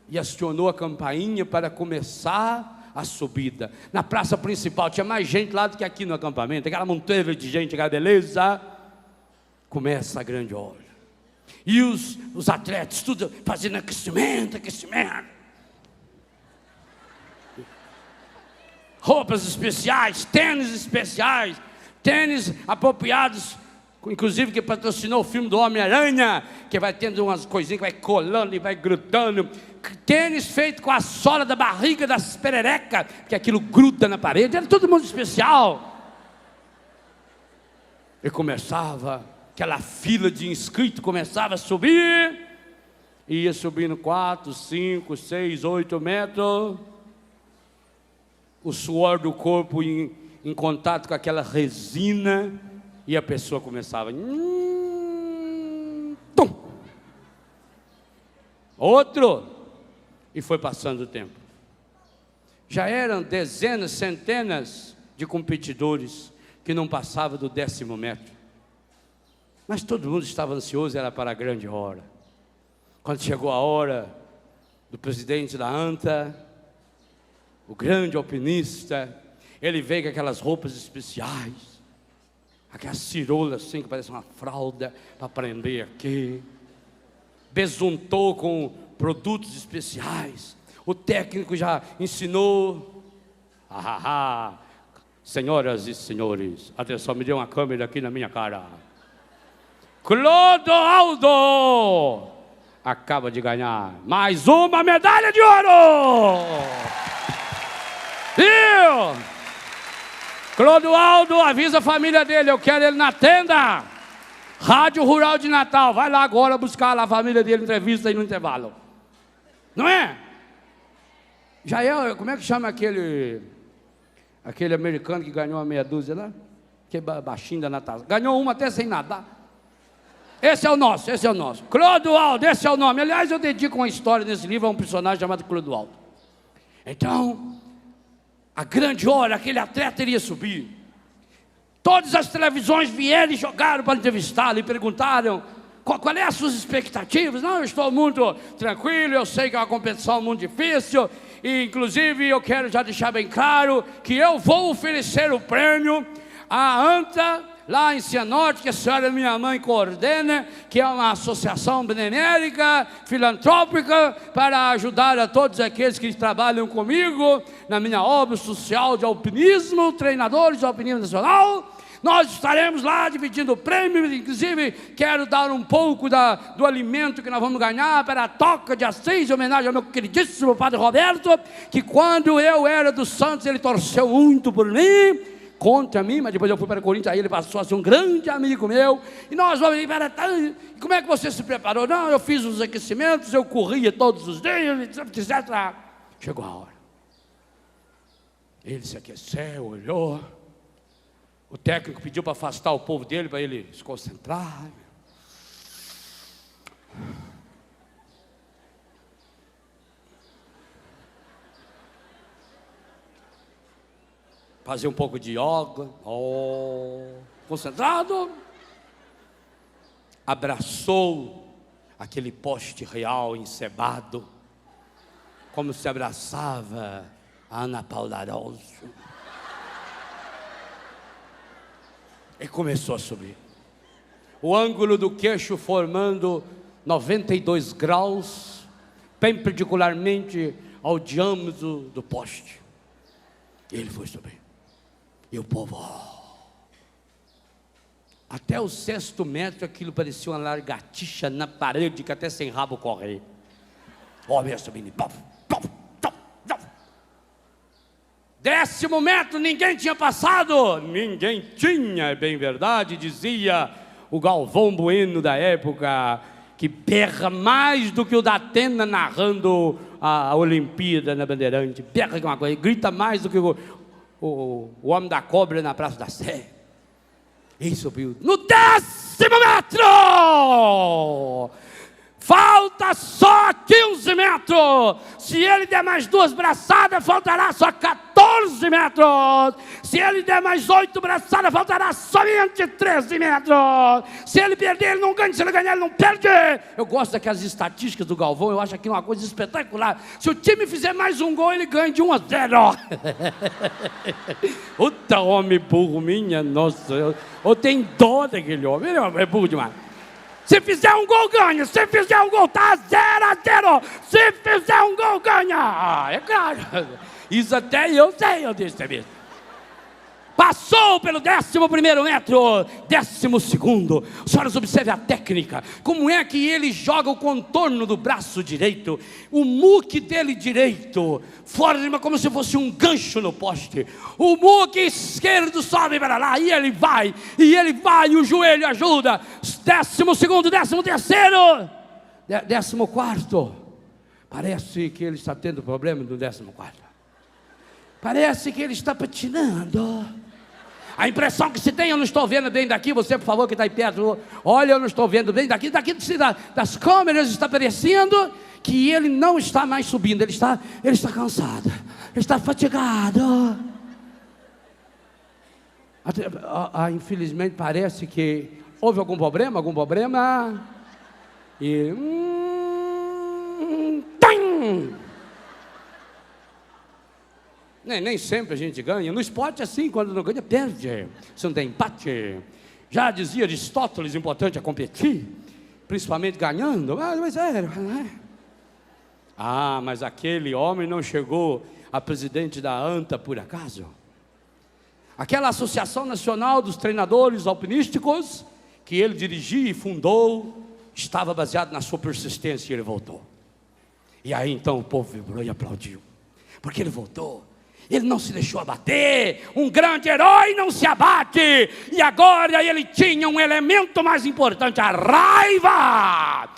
e acionou a campainha para começar a subida. Na praça principal tinha mais gente lá do que aqui no acampamento, aquela montanha de gente, aquela beleza. Começa a grande hora. E os atletas, tudo fazendo aquecimento. Roupas especiais, tênis apropriados, inclusive que patrocinou o filme do Homem-Aranha, que vai tendo umas coisinhas que vai colando e vai grudando. Tênis feito com a sola da barriga das pererecas, que aquilo gruda na parede, era todo mundo especial. E começava aquela fila de inscritos, começava a subir, e ia subindo 4, 5, 6, 8 metros, o suor do corpo em contato com aquela resina, e a pessoa começava, tum, outro, e foi passando o tempo. Já eram dezenas, centenas de competidores que não passavam do 10º metro. Mas todo mundo estava ansioso, era para a grande hora. Quando chegou a hora do presidente da ANTA, o grande alpinista, ele veio com aquelas roupas especiais, aquelas cirolas assim, que parecem uma fralda, para prender aqui, besuntou com produtos especiais. O técnico já ensinou. Senhoras e senhores, atenção, me dê uma câmera aqui na minha cara. Clodoaldo acaba de ganhar mais uma medalha de ouro. Viu? Clodoaldo avisa a família dele, eu quero ele na tenda. Rádio Rural de Natal, vai lá agora buscar lá a família dele, entrevista aí no intervalo. Não é? Já é, como é que chama aquele americano que ganhou a meia dúzia lá? Que baixinho da natação. Ganhou uma até sem nadar. Esse é o nosso. Clodoaldo, esse é o nome. Aliás, eu dedico uma história nesse livro a um personagem chamado Clodoaldo. Então, a grande hora, aquele atleta iria subir. Todas as televisões vieram e jogaram para entrevistá-lo e perguntaram qual é as suas expectativas. Não, eu estou muito tranquilo, eu sei que é uma competição muito difícil, e inclusive eu quero já deixar bem claro que eu vou oferecer o prêmio. A ANTA lá em Cianorte, que a senhora minha mãe coordena, que é uma associação benemérita, filantrópica, para ajudar a todos aqueles que trabalham comigo na minha obra social de alpinismo, treinadores de alpinismo nacional. Nós estaremos lá dividindo o prêmio, inclusive quero dar um pouco do alimento que nós vamos ganhar para a Toca de Assis, em homenagem ao meu queridíssimo Padre Roberto, que quando eu era do Santos, ele torceu muito por mim, contra mim, mas depois eu fui para Corinthians, aí ele passou a ser um grande amigo meu, e nós vamos ir para... Como é que você se preparou? Não, eu fiz os aquecimentos, eu corria todos os dias, etc. Chegou a hora. Ele se aqueceu, olhou. O técnico pediu para afastar o povo dele, para ele se concentrar. Fazer um pouco de yoga. Concentrado. Abraçou aquele poste real encebado, como se abraçava a Ana Paula Arósio. E começou a subir. O ângulo do queixo formando 92 graus, perpendicularmente ao diâmetro do poste. E ele foi subir. E o povo... Até o 6º metro, aquilo parecia uma lagartixa na parede, que até sem rabo corre. Homem subindo. 10º metro, ninguém tinha passado. Ninguém tinha, é bem verdade, dizia o Galvão Bueno da época, que berra mais do que o da Atena narrando a Olimpíada na Bandeirante. Berra que uma coisa, grita mais do que o homem da cobra na Praça da Sé. E subiu no 10º metro. Falta só 15 metros. Se ele der mais 2 braçadas, faltará só 14 metros. Se ele der mais 8 braçadas, faltará somente 13 metros. Se ele perder, ele não ganha. Se ele ganhar, ele não perde. Eu gosto daquelas estatísticas do Galvão. Eu acho aquilo uma coisa espetacular. Se o time fizer mais um gol, ele ganha de 1-0. Puta homem burro, minha nossa. Eu tenho dó daquele homem. Ele é burro demais. Se fizer um gol, ganha. Se fizer um gol, tá 0-0. Se fizer um gol, ganha. É claro. Isso até eu sei, eu disse mesmo. Passou pelo 11º metro, 12º. Senhoras, observe a técnica. Como é que ele joga o contorno do braço direito, o muque dele direito, forma como se fosse um gancho no poste. O muque esquerdo sobe para lá, e ele vai, e o joelho ajuda. 12º, 13º, 14º. Parece que ele está tendo problema no 14º. Parece que ele está patinando. A impressão que se tem, eu não estou vendo bem daqui, você por favor que está aí perto, olha, eu não estou vendo bem daqui das câmeras está parecendo que ele não está mais subindo, ele está cansado, ele está fatigado. Infelizmente parece que houve algum problema, e... Nem sempre a gente ganha. No esporte é assim, quando não ganha, perde. Se não tem empate. Já dizia Aristóteles, importante é competir, principalmente ganhando. Mas mas aquele homem não chegou a presidente da ANTA por acaso. Aquela Associação Nacional dos Treinadores Alpinísticos, que ele dirigia e fundou, estava baseado na sua persistência, e ele voltou. E aí então o povo vibrou e aplaudiu, porque ele voltou. Ele não se deixou abater. Um grande herói não se abate. E agora ele tinha um elemento mais importante: a raiva.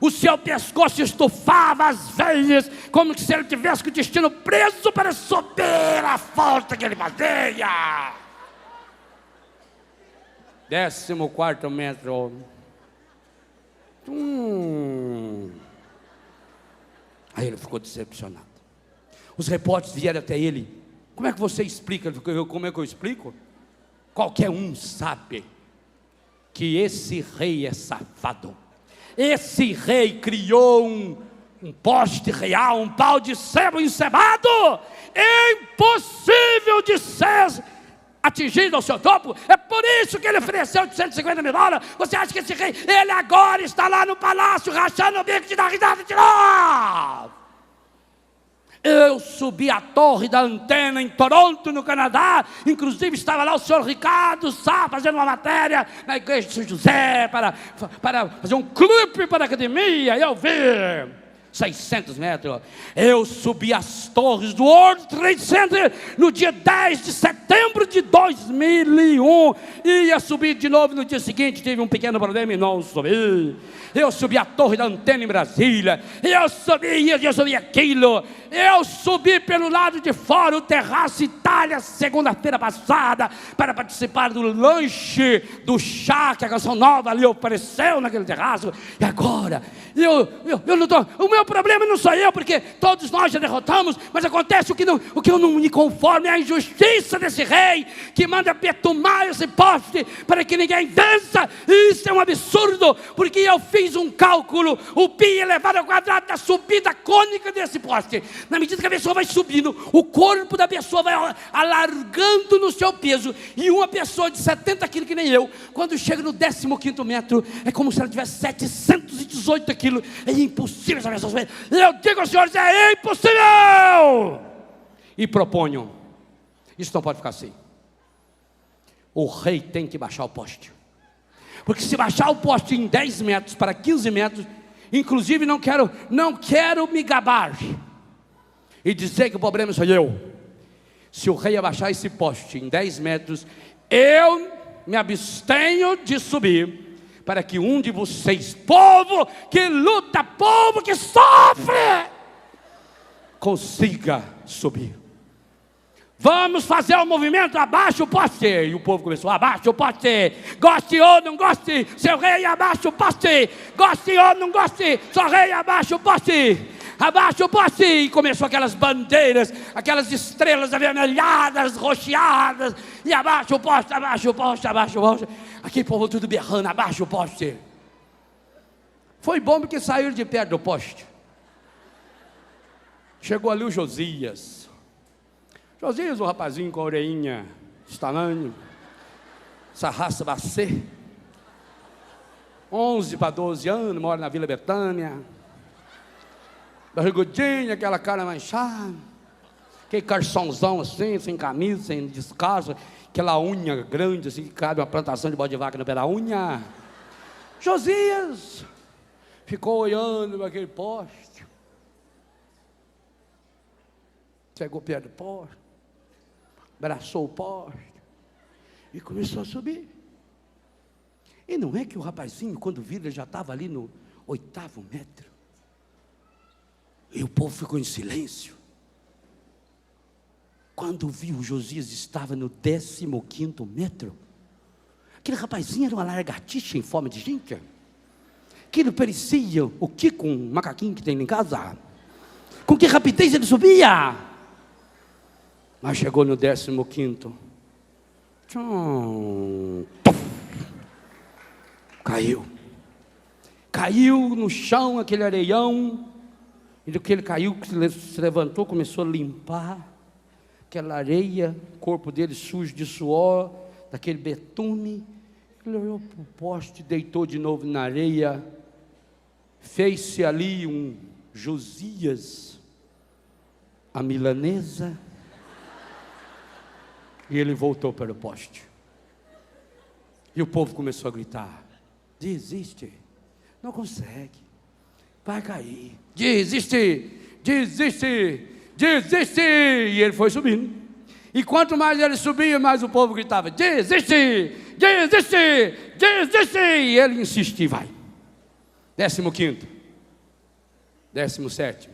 O seu pescoço estufava às vezes, como se ele tivesse com o destino preso para subir a falta que ele fazia. 14º metro. Aí ele ficou decepcionado. Os repórteres vieram até ele. Como é que você explica? Como é que eu explico? Qualquer um sabe que esse rei é safado. Esse rei criou um poste real, um pau de sebo encebado, impossível de ser atingido ao seu topo. É por isso que ele ofereceu $150 mil. Você acha que esse rei, ele agora está lá no palácio, rachando o bico de dar risada de novo? Eu subi a torre da antena em Toronto, no Canadá. Inclusive estava lá o senhor Ricardo Sá fazendo uma matéria na igreja de São José para fazer um clipe para a academia. Eu vi 600 metros. Eu subi as torres do World Trade Center no dia 10 de setembro de 2001. Ia subir de novo no dia seguinte, tive um pequeno problema e não subi. Eu subi a torre da antena em Brasília. Eu subi aquilo. Eu subi pelo lado de fora o Terraço Itália, segunda-feira passada, para participar do lanche do chá que a Canção Nova ali ofereceu naquele terraço. E agora, eu não tô, o meu problema não sou eu, porque todos nós já derrotamos, mas acontece o que eu não me conformo, é a injustiça desse rei, que manda betumar esse poste, para que ninguém vença. Isso é um absurdo, porque eu fiz um cálculo, o pi elevado ao quadrado da subida cônica desse poste. Na medida que a pessoa vai subindo, o corpo da pessoa vai alargando no seu peso, e uma pessoa de 70 quilos que nem eu, quando chega no 15º metro, é como se ela tivesse 718 quilos. É impossível essa pessoa subir. Eu digo aos senhores, é impossível! E proponho, isso não pode ficar assim. O rei tem que baixar o poste, porque se baixar o poste em 10 metros para 15 metros, inclusive não quero me gabar e dizer que o problema sou eu. Se o rei abaixar esse poste em 10 metros, eu me abstenho de subir, para que um de vocês, povo que luta, povo que sofre, consiga subir. Vamos fazer o movimento, abaixa o poste. E o povo começou, abaixa o poste. Goste ou não goste, seu rei, abaixa o poste. Goste ou não goste, seu rei, abaixa o poste. Abaixa o poste. E começou aquelas bandeiras, aquelas estrelas avermelhadas, roxeadas. E abaixa o poste, abaixa o poste, abaixa o poste. Aquele povo tudo berrando, abaixa o poste. Foi bom porque saíram de perto do poste. Chegou ali o Josias. Josias, um rapazinho com a orelhinha desse tamanho, essa raça bacê, 11 para 12 anos, mora na Vila Betânia, barrigudinho, aquela cara manchada, aquele calçãozão assim, sem camisa, sem descalço, aquela unha grande assim, que cabe uma plantação de bode de vaca no pé da unha. Josias ficou olhando para aquele poste, chegou perto do poste, abraçou o poste e começou a subir. E não é que o rapazinho, quando viu, ele já estava ali no 8º metro. E o povo ficou em silêncio. Quando viu, o Josias estava no 15º metro. Aquele rapazinho era uma lagartixa em forma de gente. Aquilo parecia o Kiko, um macaquinho que tem em casa. Com que rapidez ele subia! Mas chegou no 15º. Caiu no chão aquele areião. E do que ele caiu, se levantou, começou a limpar aquela areia, o corpo dele sujo de suor, daquele betume. Ele olhou para o poste, deitou de novo na areia. Fez-se ali um Josias, a milanesa. E ele voltou para o poste. E o povo começou a gritar: desiste, não consegue, vai cair, desiste, desiste, desiste. E ele foi subindo. E quanto mais ele subia, mais o povo gritava: desiste, desiste, desiste. E ele insistia, vai. 15º, 17º,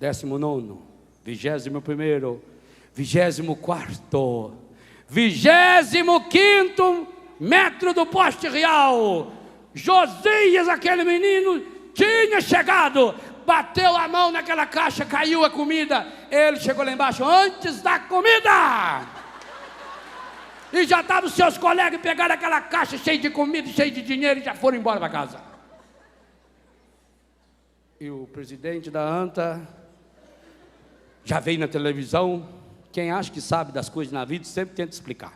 19º, 21º, 24º, 25º metro do poste real. Josias, aquele menino, tinha chegado, bateu a mão naquela caixa, caiu a comida. Ele chegou lá embaixo antes da comida. E já estavam os seus colegas, pegaram aquela caixa cheia de comida, cheia de dinheiro, e já foram embora para casa. E o presidente da ANTA já veio na televisão, Quem acha que sabe das coisas na vida sempre tenta explicar.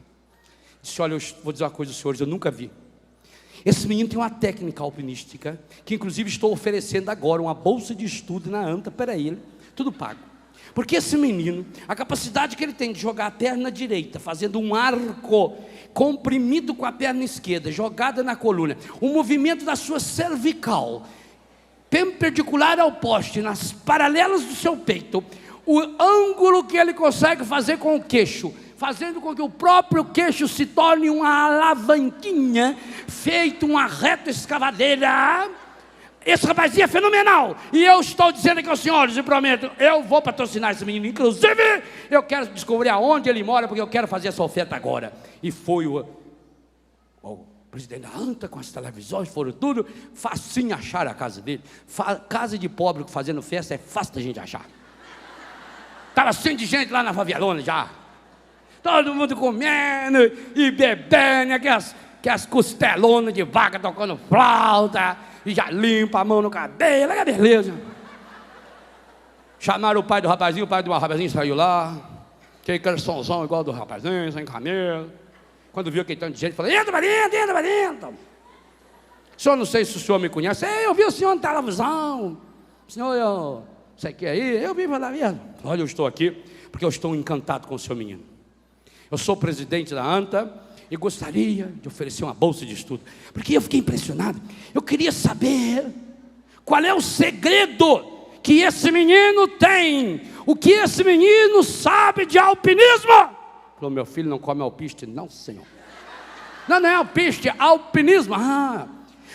Disse: olha, eu vou dizer uma coisa aos senhores, eu nunca vi. Esse menino tem uma técnica alpinística, que inclusive estou oferecendo agora, uma bolsa de estudo na ANTA para ele, tudo pago. Porque esse menino, a capacidade que ele tem de jogar a perna direita, fazendo um arco comprimido com a perna esquerda, jogada na coluna, o movimento da sua cervical, perpendicular ao poste, nas paralelas do seu peito, o ângulo que ele consegue fazer com o queixo, fazendo com que o próprio queixo se torne uma alavanquinha, feito uma reta escavadeira. Esse rapazinho é fenomenal, e eu estou dizendo aqui aos senhores, e prometo, eu vou patrocinar esse menino, inclusive, eu quero descobrir aonde ele mora, porque eu quero fazer essa oferta agora. E foi o presidente da ANTA, com as televisões, foram tudo, facinho achar a casa dele. Casa de pobre fazendo festa é fácil da gente achar. Estava cheio de gente lá na favelona já, todo mundo comendo e bebendo, aquelas costelonas de vaca tocando flauta, e já limpa a mão no cabelo, que beleza. Chamaram o pai do rapazinho, o pai do rapazinho saiu lá, aquele somzão igual do rapazinho, sem camelo. Quando viu aquele tanto de gente, falou: entra para dentro. O senhor, não sei se o senhor me conhece. Eu vi o senhor na televisão. O senhor, você quer ir? Eu vim falar mesmo. Olha, eu estou aqui porque eu estou encantado com o seu menino. Eu sou presidente da ANTA e gostaria de oferecer uma bolsa de estudo, porque eu fiquei impressionado. Eu queria saber qual é o segredo que esse menino tem, o que esse menino sabe de alpinismo. Falou: meu filho não come alpiste. Não, senhor. Não é alpiste, é alpinismo.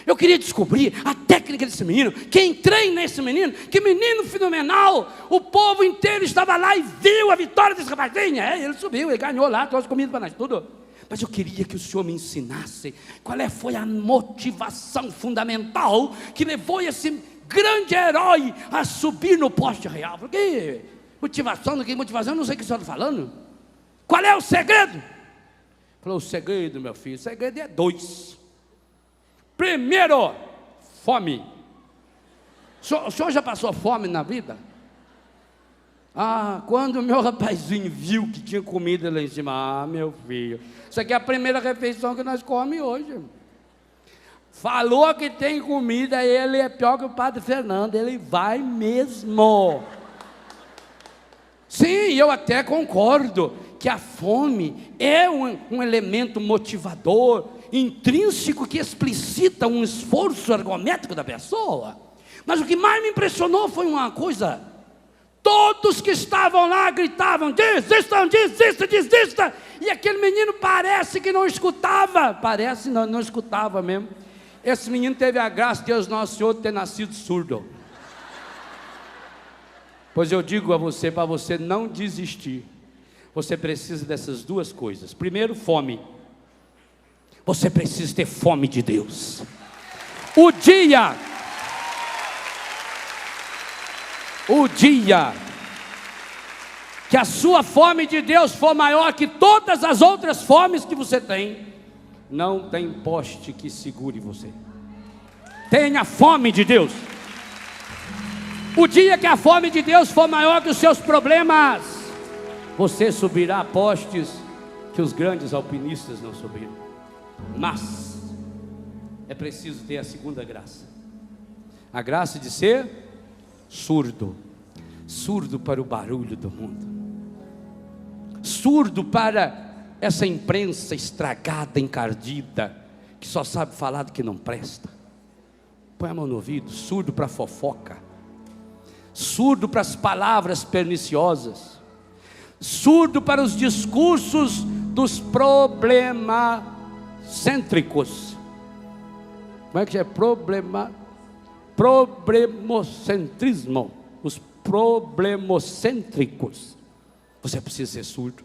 Eu queria descobrir a técnica desse menino, quem treina esse menino, que menino fenomenal. O povo inteiro estava lá e viu a vitória desse rapazinho. Ele subiu, ele ganhou lá, trouxe comida para nós, tudo. Mas eu queria que o senhor me ensinasse foi a motivação fundamental que levou esse grande herói a subir no poste real. Porque motivação, eu não sei o que o senhor está falando. Qual é o segredo? Falou: o segredo, meu filho, o segredo é 2. Primeiro, fome. O senhor já passou fome na vida? Quando o meu rapazinho viu que tinha comida lá em cima, meu filho, isso aqui é a primeira refeição que nós comemos hoje. Falou que tem comida, ele é pior que o padre Fernando, ele vai mesmo. Sim, eu até concordo que a fome é um elemento motivador, intrínseco, que explicita um esforço ergométrico da pessoa. Mas o que mais me impressionou foi uma coisa: todos que estavam lá gritavam: desistam, desista. E aquele menino parece que não escutava. Parece, não escutava mesmo. Esse menino teve a graça de Deus Nosso Senhor ter nascido surdo. Pois eu digo a você, para você não desistir, você precisa dessas 2 coisas. Primeiro, fome. Você precisa ter fome de Deus. O dia que a sua fome de Deus for maior que todas as outras fomes que você tem, não tem poste que segure você. Tenha fome de Deus. O dia que a fome de Deus for maior que os seus problemas, você subirá a postes que os grandes alpinistas não subiram. Mas é preciso ter a segunda graça, a graça de ser surdo para o barulho do mundo, surdo para essa imprensa estragada, encardida, que só sabe falar do que não presta. Põe a mão no ouvido. Surdo para a fofoca, surdo para as palavras perniciosas, surdo para os discursos dos problemacêntricos. Como é que é? Problemocentrismo. Os problemocêntricos. Você precisa ser surdo.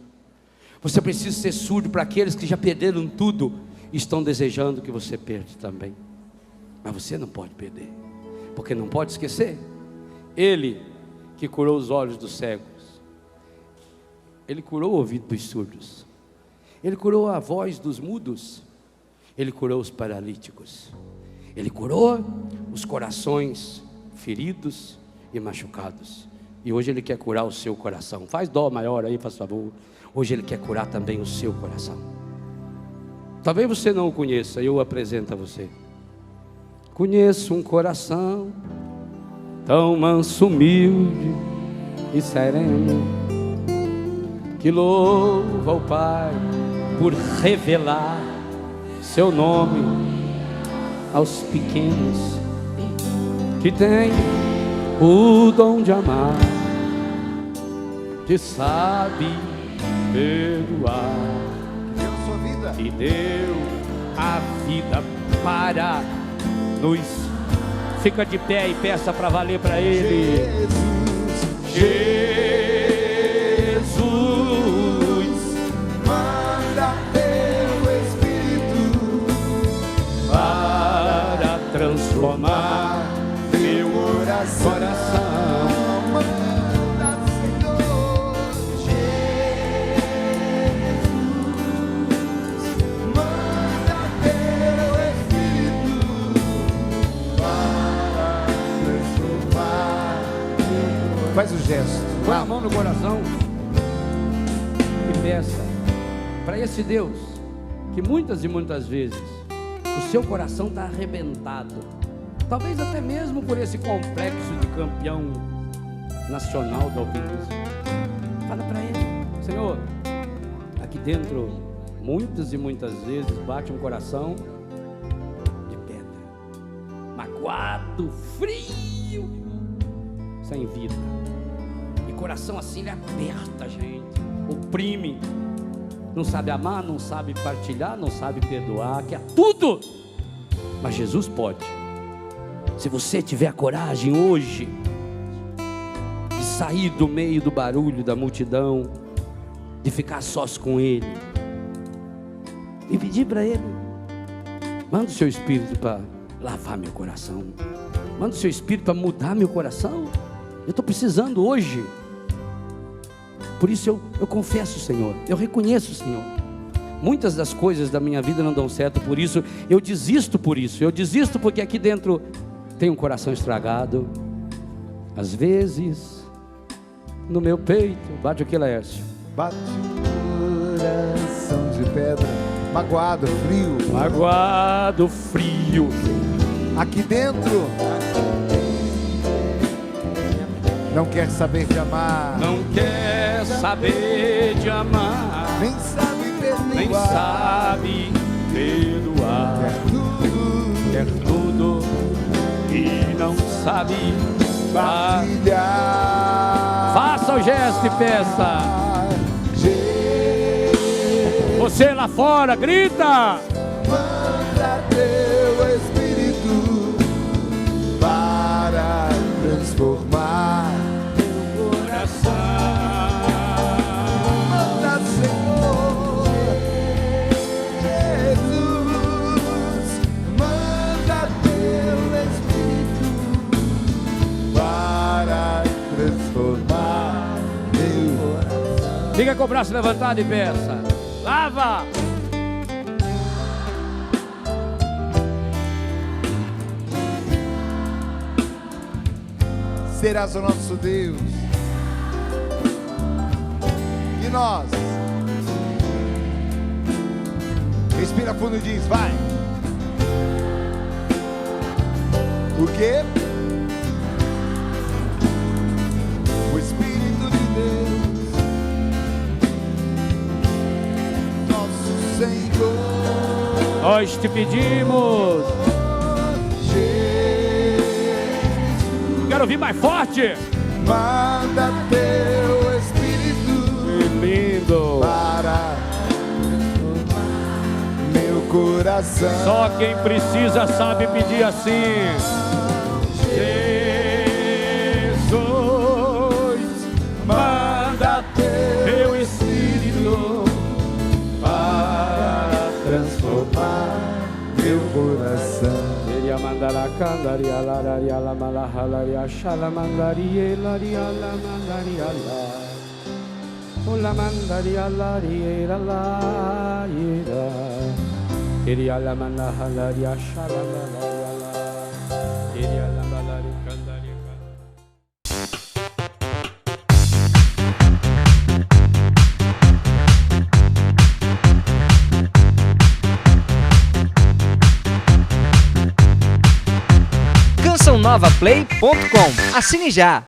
Você precisa ser surdo para aqueles que já perderam tudo e estão desejando que você perca também. Mas você não pode perder, porque não pode esquecer: Ele que curou os olhos dos cegos, Ele curou o ouvido dos surdos, Ele curou a voz dos mudos, Ele curou os paralíticos, Ele curou os corações feridos e machucados. E hoje Ele quer curar o seu coração. Faz dó maior aí, por favor. Hoje Ele quer curar também o seu coração. Talvez você não o conheça, eu o apresento a você. Conheço um coração tão manso, humilde e sereno, que louva o Pai por revelar seu nome aos pequenos, que tem o dom de amar, que sabe perdoar, e deu a vida para nos... Fica de pé e peça para valer para Ele. Jesus, manda teu Espírito para transformar meu coração. Manda, Senhor, Jesus, manda teu Espírito para transformar. Faz o gesto. Põe a mão no coração e peça para esse Deus que muitas e muitas vezes o seu coração está arrebentado, talvez até mesmo por esse complexo de campeão nacional do alpinismo. Fala para Ele: Senhor, aqui dentro muitas e muitas vezes bate um coração de pedra, magoado, frio, sem vida. Coração assim, ele aperta a gente, oprime, não sabe amar, não sabe partilhar, não sabe perdoar, quer tudo. Mas Jesus pode. Se você tiver a coragem hoje de sair do meio do barulho da multidão, de ficar sós com Ele e pedir para Ele: manda o seu Espírito para lavar meu coração, manda o seu Espírito para mudar meu coração. Eu estou precisando hoje. Por isso eu confesso, Senhor, eu reconheço, Senhor, muitas das coisas da minha vida não dão certo, por isso eu desisto porque aqui dentro tem um coração estragado. Às vezes no meu peito bate o que, Laércio? Bate um coração de pedra, magoado, frio. Aqui dentro não quer saber de amar, nem sabe perdoar, quer tudo e não sabe partilhar. Faça o gesto e peça. Você lá fora, grita: manda teu Espírito para transformar meu coração. Manda, Senhor Jesus, manda teu Espírito para transformar meu coração. Fica com o braço levantado e peça: lava! Serás o nosso Deus. E nós? Respira fundo e diz: vai. O quê? O Espírito de Deus, nosso Senhor. Nós te pedimos. Quero ouvir mais forte. Manda teu Espírito, que lindo, para meu coração. Só quem precisa sabe pedir assim: Jesus, manda teu Espírito para transformar meu coração. Mandara candaria lararia la malahalaria shala mandaria laria la mandaria la ola mandaria laria la ira queria la malahalaria shala malaria la queria la malaria candaria. renovaplay.com. Assine já!